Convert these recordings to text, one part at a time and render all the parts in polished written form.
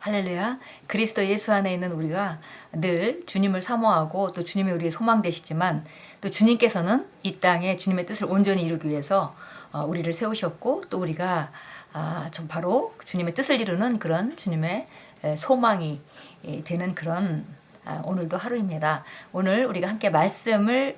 할렐루야. 그리스도 예수 안에 있는 우리가 늘 주님을 사모하고 또 주님이 우리의 소망 되시지만 또 주님께서는 이 땅에 주님의 뜻을 온전히 이루기 위해서 우리를 세우셨고 또 우리가 좀 바로 주님의 뜻을 이루는 그런 주님의 소망이 되는 그런 오늘도 하루입니다. 오늘 우리가 함께 말씀을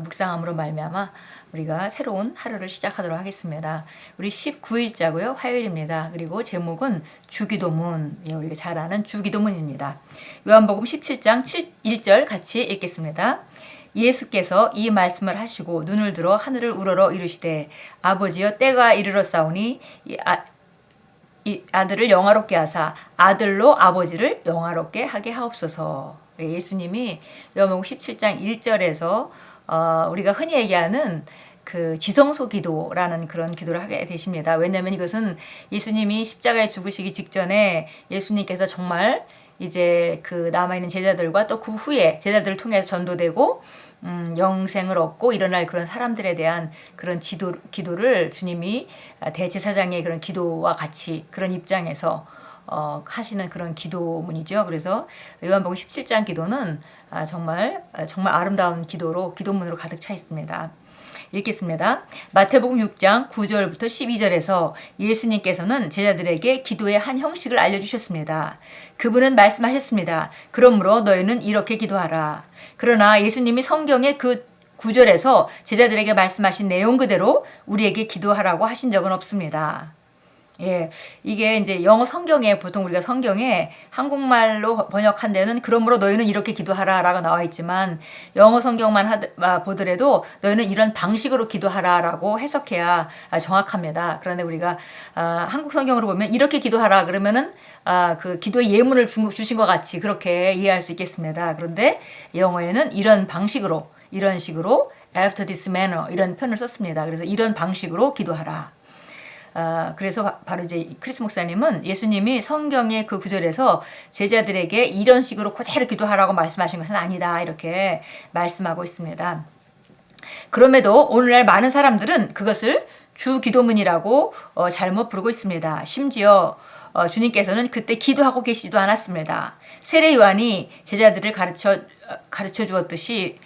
묵상함으로 말미암아 우리가 새로운 하루를 시작하도록 하겠습니다. 우리 19일자고요. 화요일입니다. 그리고 제목은 주기도문. 우리가 잘 아는 주기도문입니다. 요한복음 17장 1절 같이 읽겠습니다. 예수께서 이 말씀을 하시고 눈을 들어 하늘을 우러러 이르시되 아버지여 때가 이르렀사오니 이 아들을 영화롭게 하사 아들로 아버지를 영화롭게 하게 하옵소서. 예수님이 요한복음 17장 1절에서 우리가 흔히 얘기하는 그 지성소 기도라는 그런 기도를 하게 되십니다. 왜냐하면 이것은 예수님이 십자가에 죽으시기 직전에 예수님께서 정말 이제 그 남아있는 제자들과 또 그 후에 제자들을 통해서 전도되고 영생을 얻고 일어날 그런 사람들에 대한 그런 기도를 주님이 대제사장의 그런 기도와 같이 그런 입장에서 하시는 그런 기도문이죠. 그래서 요한복음 17장 기도는 정말 아름다운 기도문으로 가득 차 있습니다. 읽겠습니다. 마태복음 6장 9절부터 12절에서 예수님께서는 제자들에게 기도의 한 형식을 알려주셨습니다. 그분은 말씀하셨습니다. 그러므로 너희는 이렇게 기도하라. 그러나 예수님이 성경의 그 9절에서 제자들에게 말씀하신 내용 그대로 우리에게 기도하라고 하신 적은 없습니다. 이게 이제 영어 성경에 보통 우리가 성경에 한국말로 번역한 데는 그러므로 너희는 이렇게 기도하라라고 나와 있지만 영어 성경만 보더라도 너희는 이런 방식으로 기도하라라고 해석해야 정확합니다. 그런데 우리가 한국 성경으로 보면 이렇게 기도하라 그러면은 그 기도의 예문을 주신 것 같이 그렇게 이해할 수 있겠습니다. 그런데 영어에는 이런 식으로 after this manner 이런 표현을 썼습니다. 그래서 이런 방식으로 기도하라. 그래서 바로 이제 크리스 목사님은 예수님이 성경의 그 구절에서 제자들에게 이런 식으로 그대로 기도하라고 말씀하신 것은 아니다 이렇게 말씀하고 있습니다. 그럼에도 오늘날 많은 사람들은 그것을 주기도문이라고 잘못 부르고 있습니다. 심지어 주님께서는 그때 기도하고 계시지도 않았습니다. 세례 요한이 제자들을 가르쳐 주었듯이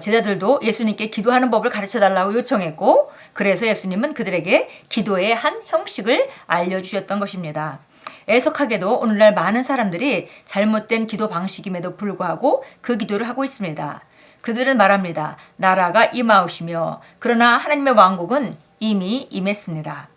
제자들도 예수님께 기도하는 법을 가르쳐 달라고 요청했고 그래서 예수님은 그들에게 기도의 한 형식을 알려주셨던 것입니다. 애석하게도 오늘날 많은 사람들이 잘못된 기도 방식임에도 불구하고 그 기도를 하고 있습니다. 그들은 말합니다. 나라가 임하오시며 그러나 하나님의 왕국은 이미 임했습니다.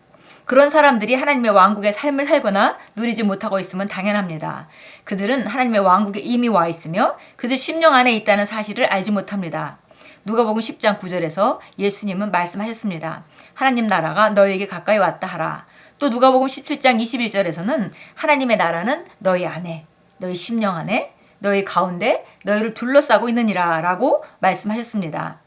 그런 사람들이 하나님의 왕국의 삶을 살거나 누리지 못하고 있으면 당연합니다. 그들은 하나님의 왕국에 이미 와 있으며 그들 심령 안에 있다는 사실을 알지 못합니다. 누가복음 10장 9절에서 예수님은 말씀하셨습니다. 하나님 나라가 너희에게 가까이 왔다 하라. 또 누가복음 17장 21절에서는 하나님의 나라는 너희 안에, 너희 심령 안에, 너희 가운데 너희를 둘러싸고 있느니라 라고 말씀하셨습니다.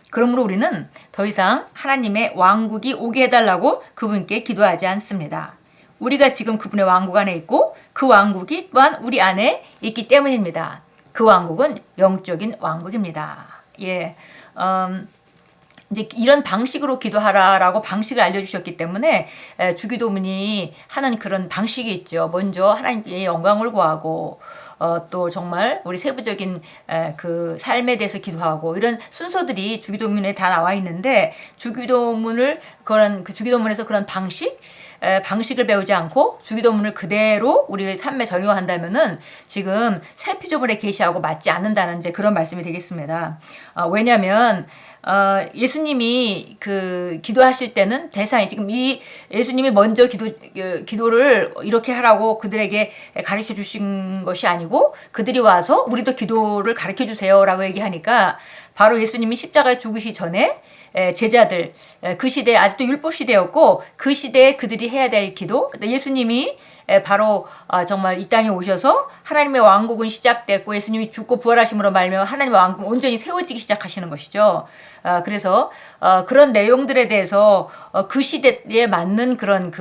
그러므로 우리는 더 이상 하나님의 왕국이 오게 해달라고 그분께 기도하지 않습니다. 우리가 지금 그분의 왕국 안에 있고 그 왕국이 또한 우리 안에 있기 때문입니다. 그 왕국은 영적인 왕국입니다. 이제 이런 방식으로 기도하라라고 방식을 알려주셨기 때문에 주기도문이 하는 그런 방식이 있죠. 먼저 하나님께 영광을 구하고 또 정말 우리 세부적인 그 삶에 대해서 기도하고 이런 순서들이 주기도문에 다 나와 있는데 그 주기도문에서 그런 방식을 배우지 않고 주기도문을 그대로 우리 삶에 적용한다면은 지금 새 피조물의 계시하고 맞지 않는다는 이제 그런 말씀이 되겠습니다. 왜냐하면 예수님이 그 기도하실 때는 대상이 지금 이 예수님이 먼저 기도를 이렇게 하라고 그들에게 가르쳐 주신 것이 아니고 그들이 와서 우리도 기도를 가르쳐 주세요라고 얘기하니까 바로 예수님이 십자가에 죽으시 전에 제자들 그 시대에 아직도 율법 시대였고 그 시대에 그들이 해야 될 기도 예수님이 바로 정말 이 땅에 오셔서 하나님의 왕국은 시작됐고 예수님이 죽고 부활하심으로 말미암아 하나님의 왕국은 온전히 세워지기 시작하시는 것이죠. 그래서 그런 내용들에 대해서 그 시대에 맞는 그런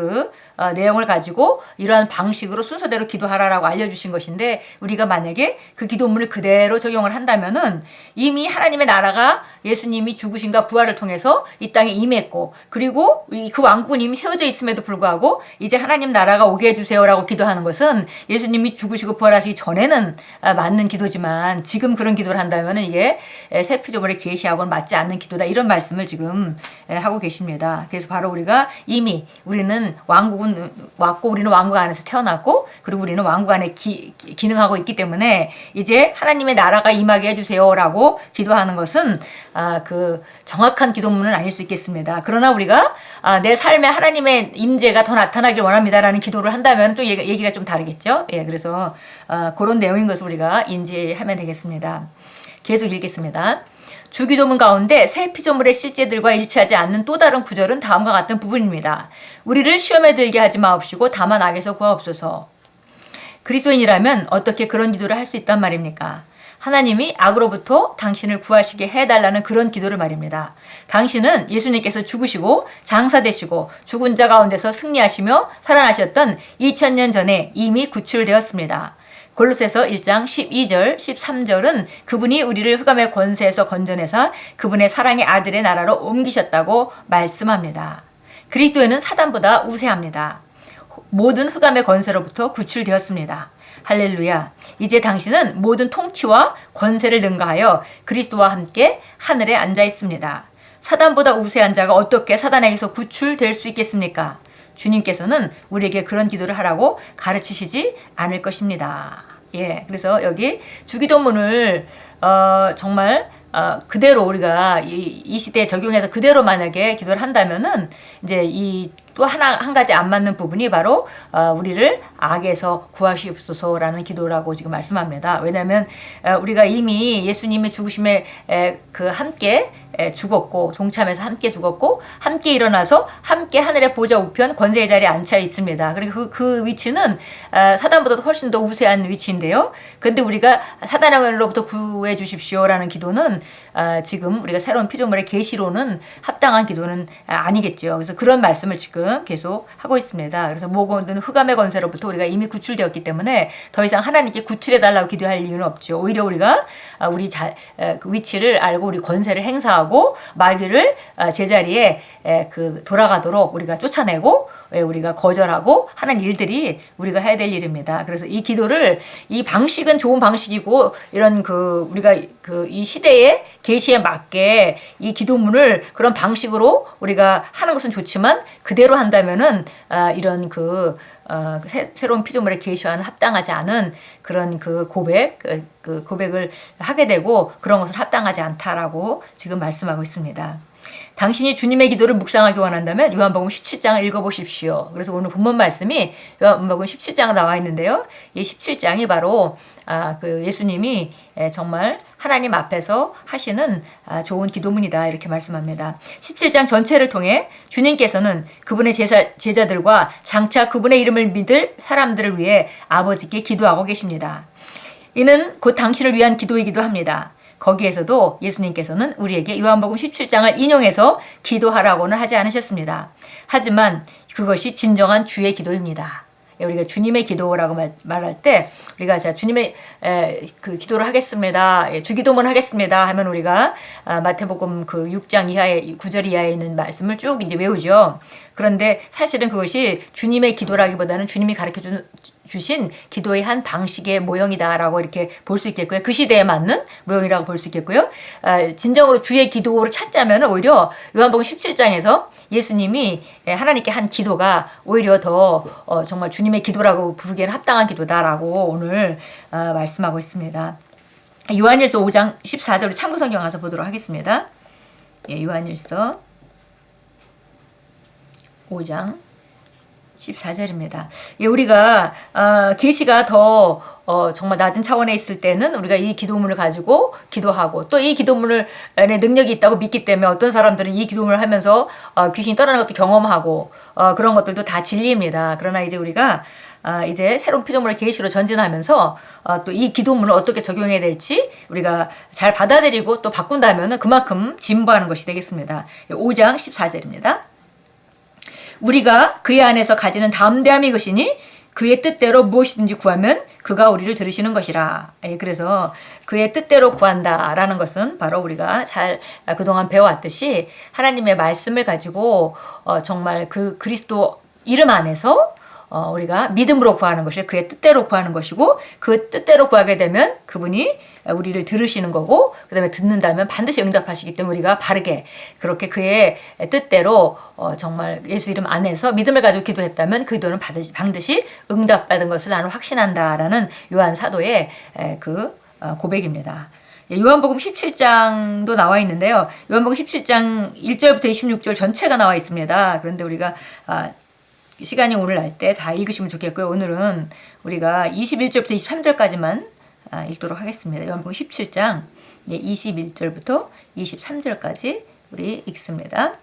내용을 가지고 이러한 방식으로 순서대로 기도하라라고 알려주신 것인데, 우리가 만약에 그 기도문을 그대로 적용을 한다면은 이미 하나님의 나라가 예수님이 죽으심과 부활을 통해서 이 땅에 임했고, 그리고 그 왕국은 이미 세워져 있음에도 불구하고 이제 하나님 나라가 오게 해주세요라고 기도하는 것은 예수님이 죽으시고 부활하시기 전에는 맞는 기도지만, 지금 그런 기도를 한다면은 이게 새 피조물의 계시하고는 맞지 않는 기도다, 이런 말씀을 지금 하고 계십니다. 그래서 바로 우리가 이미 우리는 왕국은 왔고, 우리는 왕국 안에서 태어났고, 그리고 우리는 왕국 안에 기능하고 있기 때문에 이제 하나님의 나라가 임하게 해주세요라고 기도하는 것은 그 정확한 기도문은 아닐 수 있겠습니다. 그러나 우리가 내 삶에 하나님의 임재가 더 나타나길 원합니다라는 기도를 한다면 또 얘기가 좀 다르겠죠. 예, 그래서 그런 내용인 것을 우리가 인지하면 되겠습니다. 계속 읽겠습니다. 주기도문 가운데 새 피조물의 실제들과 일치하지 않는 또 다른 구절은 다음과 같은 부분입니다. 우리를 시험에 들게 하지 마옵시고 다만 악에서 구하옵소서. 그리스도인이라면 어떻게 그런 기도를 할 수 있단 말입니까? 하나님이 악으로부터 당신을 구하시게 해달라는 그런 기도를 말입니다. 당신은 예수님께서 죽으시고 장사되시고 죽은 자 가운데서 승리하시며 살아나셨던 2000년 전에 이미 구출되었습니다. 골로새서 1장 12절, 13절은 그분이 우리를 흑암의 권세에서 건져내사 그분의 사랑의 아들의 나라로 옮기셨다고 말씀합니다. 그리스도인은 사단보다 우세합니다. 모든 흑암의 권세로부터 구출되었습니다. 할렐루야. 이제 당신은 모든 통치와 권세를 능가하여 그리스도와 함께 하늘에 앉아 있습니다. 사단보다 우세한 자가 어떻게 사단에게서 구출될 수 있겠습니까? 주님께서는 우리에게 그런 기도를 하라고 가르치시지 않을 것입니다. 예, 그래서 여기 주기도문을 정말 그대로 우리가 이 시대에 적용해서 그대로 만약에 기도를 한다면은 이제 또 한 가지 안 맞는 부분이 바로 우리를 악에서 구하시옵소서라는 기도라고 지금 말씀합니다. 왜냐하면 우리가 이미 예수님의 죽으심에 함께 죽었고, 동참해서 함께 죽었고, 함께 일어나서 함께 하늘의 보좌 우편 권세의 자리에 앉혀 있습니다. 그리고 그 위치는 사단보다 훨씬 더 우세한 위치인데요. 그런데 우리가 사단으로부터 구해 주십시오라는 기도는 지금 우리가 새로운 피조물의 계시로는 합당한 기도는 아니겠죠. 그래서 그런 말씀을 지금 계속 하고 있습니다. 그래서 모든 흑암의 권세로부터 우리가 이미 구출되었기 때문에 더 이상 하나님께 구출해달라고 기도할 이유는 없죠. 오히려 우리가 그 위치를 알고 우리 권세를 행사하고 마귀를 제자리에 돌아가도록 우리가 쫓아내고, 우리가 거절하고 하는 일들이 우리가 해야 될 일입니다. 그래서 이 기도를, 이 방식은 좋은 방식이고, 이런 우리가 이 시대의 계시에 맞게 이 기도문을 그런 방식으로 우리가 하는 것은 좋지만, 그대로 한다면은 이런 새로운 피조물의 계시와는 합당하지 않은 그런 고백을 하게 되고, 그런 것은 합당하지 않다라고 지금 말씀하고 있습니다. 당신이 주님의 기도를 묵상하기 원한다면 요한복음 17장을 읽어보십시오. 그래서 오늘 본문 말씀이 요한복음 17장에 나와 있는데요. 이 17장이 바로 예수님이 정말 하나님 앞에서 하시는 좋은 기도문이다, 이렇게 말씀합니다. 17장 전체를 통해 주님께서는 그분의 제자들과 장차 그분의 이름을 믿을 사람들을 위해 아버지께 기도하고 계십니다. 이는 곧 당신을 위한 기도이기도 합니다. 거기에서도 예수님께서는 우리에게 요한복음 17장을 인용해서 기도하라고는 하지 않으셨습니다. 하지만 그것이 진정한 주의 기도입니다. 우리가 주님의 기도라고 말할 때, 우리가 주님의 기도를 하겠습니다, 주기도문 하겠습니다 하면 우리가 마태복음 6장 이하의 9절 이하에 있는 말씀을 쭉 이제 외우죠. 그런데 사실은 그것이 주님의 기도라기보다는 주님이 가르쳐 주신 기도의 한 방식의 모형이다라고 이렇게 볼 수 있겠고요. 그 시대에 맞는 모형이라고 볼 수 있겠고요. 진정으로 주의 기도를 찾자면 오히려 요한복음 17장에서 예수님이 하나님께 한 기도가 오히려 더 정말 주님의 기도라고 부르기에는 합당한 기도다라고 오늘 말씀하고 있습니다. 요한일서 5장 14절로 참고성경 가서 보도록 하겠습니다. 요한일서 5장 14절입니다. 우리가 계시가 더 정말 낮은 차원에 있을 때는 우리가 이 기도문을 가지고 기도하고, 또 이 기도문을 안에 능력이 있다고 믿기 때문에 어떤 사람들은 이 기도문을 하면서 귀신이 떠나는 것도 경험하고 그런 것들도 다 진리입니다. 그러나 이제 우리가 이제 새로운 피조물의 계시로 전진하면서 또 이 기도문을 어떻게 적용해야 될지 우리가 잘 받아들이고 또 바꾼다면 그만큼 진보하는 것이 되겠습니다. 5장 14절입니다. 우리가 그의 안에서 가지는 담대함이 이것이니 그의 뜻대로 무엇이든지 구하면 그가 우리를 들으시는 것이라. 그래서 그의 뜻대로 구한다라는 것은 바로 우리가 잘 그동안 배워왔듯이 하나님의 말씀을 가지고 정말 그 그리스도 이름 안에서 우리가 믿음으로 구하는 것이 그의 뜻대로 구하는 것이고 그 뜻대로 구하게 되면 그분이 우리를 들으시는 거고 그 다음에 듣는다면 반드시 응답하시기 때문에 우리가 바르게 그렇게 그의 뜻대로 정말 예수 이름 안에서 믿음을 가지고 기도했다면 그 기도는 반드시 응답받은 것을 나는 확신한다라는 요한 사도의 그 고백입니다. 요한복음 17장도 나와 있는데요. 요한복음 17장 1절부터 26절 전체가 나와 있습니다. 그런데 우리가 시간이 오늘 날 때 잘 읽으시면 좋겠고요. 오늘은 우리가 21절부터 23절까지만 읽도록 하겠습니다. 요한복음 17장 21절부터 23절까지 우리 읽습니다.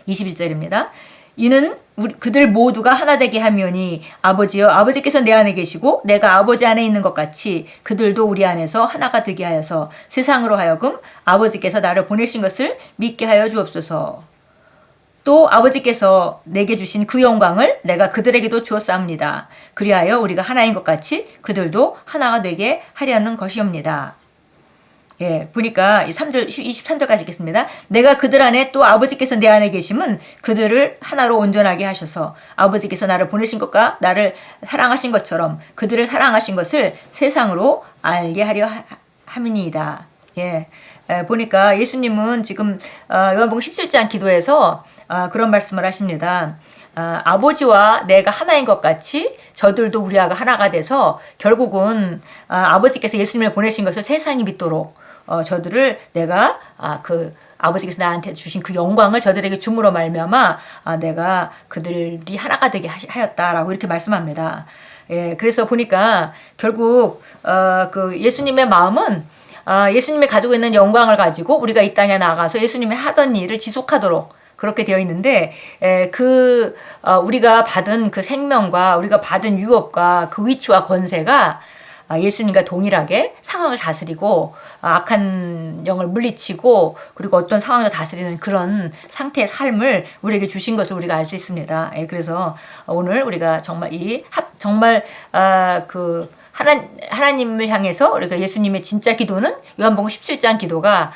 21절입니다. 이는 그들 모두가 하나 되게 하면이 아버지여 아버지께서 내 안에 계시고 내가 아버지 안에 있는 것 같이 그들도 우리 안에서 하나가 되게 하여서 세상으로 하여금 아버지께서 나를 보내신 것을 믿게 하여 주옵소서. 또 아버지께서 내게 주신 그 영광을 내가 그들에게도 주었사옵니다. 그리하여 우리가 하나인 것 같이 그들도 하나가 되게 하려는 것이옵니다. 보니까 23절까지 읽겠습니다. 내가 그들 안에 또 아버지께서 내 안에 계심은 그들을 하나로 온전하게 하셔서 아버지께서 나를 보내신 것과 나를 사랑하신 것처럼 그들을 사랑하신 것을 세상으로 알게 하려 함이니이다. 보니까 예수님은 지금 요한복음 17장 기도에서 그런 말씀을 하십니다. 아버지와 내가 하나인 것 같이 저들도 우리와 하나가 돼서 결국은 아버지께서 예수님을 보내신 것을 세상이 믿도록 저들을 내가 그 아버지께서 나한테 주신 그 영광을 저들에게 줌으로 말미암아 내가 그들이 하나가 되게 하였다라고 이렇게 말씀합니다. 그래서 보니까 결국 그 예수님의 마음은 예수님이 가지고 있는 영광을 가지고 우리가 이 땅에 나가서 예수님이 하던 일을 지속하도록 그렇게 되어 있는데 우리가 받은 그 생명과 우리가 받은 유업과 그 위치와 권세가 예수님과 동일하게 상황을 다스리고 악한 영을 물리치고 그리고 어떤 상황을 다스리는 그런 상태의 삶을 우리에게 주신 것을 우리가 알 수 있습니다. 그래서 오늘 우리가 정말 그 하나님을 향해서 우리가 예수님의 진짜 기도는 요한복음 17장 기도가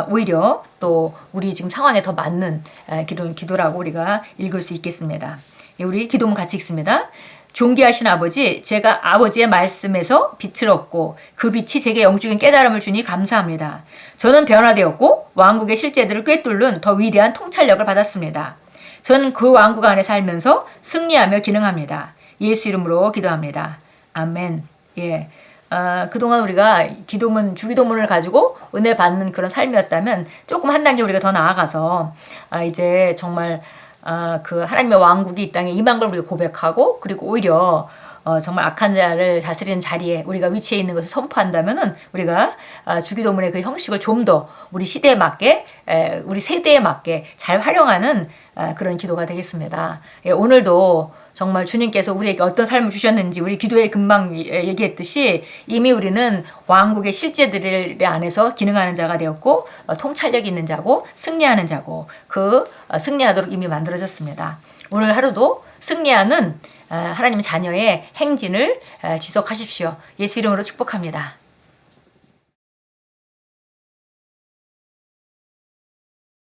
오히려 또 우리 지금 상황에 더 맞는 기도라고 우리가 읽을 수 있겠습니다. 우리 기도문 같이 읽습니다. 존귀하신 아버지, 제가 아버지의 말씀에서 빛을 얻고 그 빛이 제게 영적인 깨달음을 주니 감사합니다. 저는 변화되었고 왕국의 실제들을 꿰뚫는 더 위대한 통찰력을 받았습니다. 저는 그 왕국 안에 살면서 승리하며 기능합니다. 예수 이름으로 기도합니다. 아멘. 그동안 우리가 주기도문을 가지고 은혜 받는 그런 삶이었다면 조금 한 단계 우리가 더 나아가서 이제 정말 그 하나님의 왕국이 이 땅에 임한 걸 우리가 고백하고 그리고 오히려 정말 악한 자를 다스리는 자리에 우리가 위치해 있는 것을 선포한다면은 우리가 주기도문의 그 형식을 좀 더 우리 시대에 맞게 우리 세대에 맞게 잘 활용하는 그런 기도가 되겠습니다. 오늘도 정말 주님께서 우리에게 어떤 삶을 주셨는지 우리 기도에 금방 얘기했듯이 이미 우리는 왕국의 실제들 안에서 기능하는 자가 되었고 통찰력 있는 자고 승리하는 자고 그 승리하도록 이미 만들어졌습니다. 오늘 하루도 승리하는 하나님의 자녀의 행진을 지속하십시오. 예수 이름으로 축복합니다.